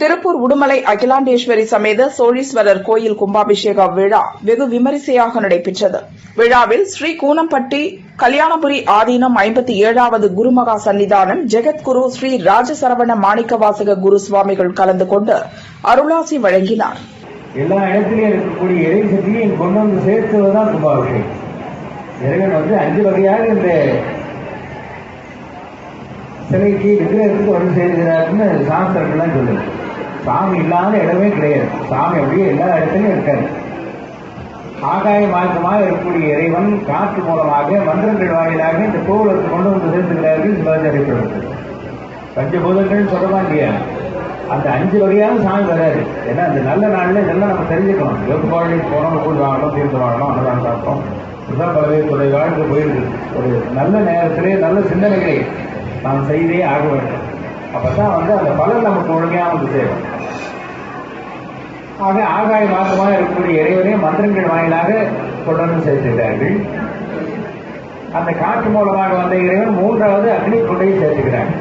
திருப்பூர் உடுமலை அகிலாண்டேஸ்வரி சமேத சோழீஸ்வரர் கோயில் கும்பாபிஷேக விழா வெகு விமரிசையாக நடைபெற்றது. விழாவில் ஸ்ரீ கூனம்பட்டி கல்யாணபுரி ஆதீனம் 57வது குருமகா சன்னிதானம் ஜெகத்குரு ஸ்ரீ ராஜசரவண மாணிக்கவாசக குரு சுவாமிகள் கலந்து கொண்டு அருளாசி வழங்கினார். எல்லா இடத்திலும் இருக்கக்கூடிய இறை சக்தியை கொண்டு வந்து சேர்த்துவதுதான் கும்பாபிஷேகம். இறைவன் 5 வகையாக இந்த சிலைக்கு விக்கிரகத்துக்கு வந்து சேர்கிறாருன்னு சாஸ்திரங்கள்லாம் சொல்லுது. சாமி இல்லாத இடமே கிடையாது. சாமி அப்படியே எல்லா இடத்துலையும் இருக்காரு. ஆகாய மார்க்கமாக இருக்கக்கூடிய இறைவன் காற்று மூலமாக மந்திரங்கள் வாயிலாக இந்த கோவிலுக்கு கொண்டு வந்து சேர்த்துக்கிறார்கள். சிவாச்சாரியப்படுத்து பஞ்சபூதங்கள் சொல்லலாம் இல்லையா? அந்த 5 வகையான சாமி வராது. ஏன்னா அந்த நல்ல நாளில் இதெல்லாம் நம்ம தெரிஞ்சுக்கணும். யோகபாடி போனோம், கூழ் வாங்கணும், தீர்த்து வாங்கணும், அன்னதானம் சாப்பிட்டோம், இதுதான் பல்வேறு துறை வாழ்க்கை போயிருக்கு. ஒரு நல்ல நேரத்திலே நல்ல சிந்தனைகளை நாம் செய்தே ஆக வேண்டும். அப்பதான் அந்த பலன் நமக்கு ஒழுங்கையாக வந்து சேரும். ஆக ஆகாய மார்க்கமாக இருக்கக்கூடிய இறைவனே மந்திரங்கள் வாயிலாக தொடர்ந்து சேர்த்துக்கிறார்கள். அந்த காற்று மூலமாக வந்த இறைவன் 3வது அக்னி கொண்டை சேர்த்துக்கிறாங்க.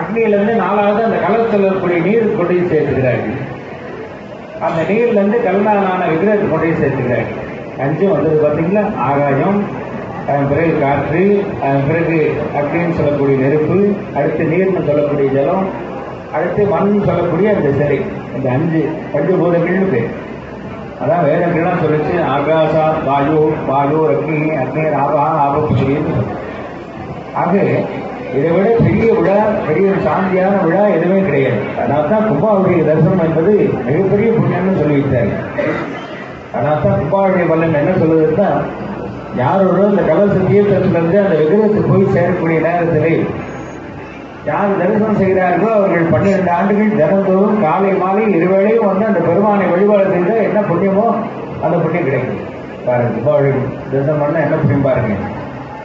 அக்னியிலிருந்து 4வது அந்த கலத்தில் இருக்கக்கூடிய நீர் கொண்டை சேர்த்துக்கிறார்கள். அந்த நீர்லேருந்து கல்லாலான விக்கிரகத்தை கொண்டை சேர்த்துக்கிறார்கள். 5 வந்தது பார்த்தீங்களா? ஆகாயம், அதன் பிறகு காற்று, அதன் பிறகு அக்னின்னு சொல்லக்கூடிய நெருப்பு, அடுத்து நீர்னு சொல்லக்கூடிய ஜலம், அடுத்து மண் சொல்லக்கூடிய அந்த சிலை. இந்த 5 பஞ்சபூதங்கள்னு பேர். அதான் வேதங்கள்லாம் சொல்லிச்சு. ஆகாசா வாயு, வாயு அக்னி, அக்னி ஆபா, ஆபப்புரின்னு. ஆக இதை விட பெரிய விழா, பெரிய சாந்தியான விழா எதுவுமே கிடையாது. அதனால தான் கும்பாவுடைய தரிசனம் என்பது மிகப்பெரிய புண்ணியம்னு சொல்லிவிட்டாங்க. அதனால தான் கும்பாவுடைய பலன் என்ன சொல்லுதுன்னா, யாரோட இந்த கலச தீர்த்தத்திலிருந்து அந்த விக்கிரகத்துக்கு போய் சேரக்கூடிய நேரத்திலே யார் தரிசனம் செய்கிறார்களோ அவர்கள் 12 ஆண்டுகள் தினந்தோறும் காலை மாலை இருவேளையும் அந்த பெருமானை வழிபாடு செய்தால் என்ன புண்ணியமோ அந்த புண்ணியம் கிடைக்கும். பாருங்க, கும்பாவளி தரிசனம் பண்ணால் என்ன புண்ணியம் பாருங்க.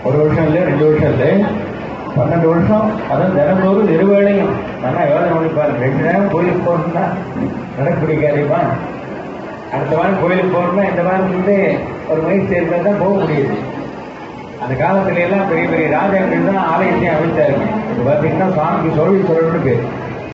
1 வருஷம் இல்லை, 2 வருஷம் இல்லை, 12 வருஷம். அதான் தினந்தோறும் இருவேளையும் நல்லா யோசனை பண்ணி பாருங்க. 2 நேரம் கோயிலுக்கு போகணும்னா நடக்கக்கூடிய காரியமா? அடுத்த வாரம் கோயிலுக்கு போகணும்னா இந்த வாரத்துலேருந்து ஒரு முயற்சி சேர்ந்தால் தான் போக முடியுது. அந்த காலத்துல எல்லாம் பெரிய பெரிய ராஜாக்கள் தான் ஆலயத்தையும் அமைச்சாருங்க. இப்போ பார்த்தீங்கன்னா சுவாமிக்கு சோழீஸ்வரர்னு பேர்.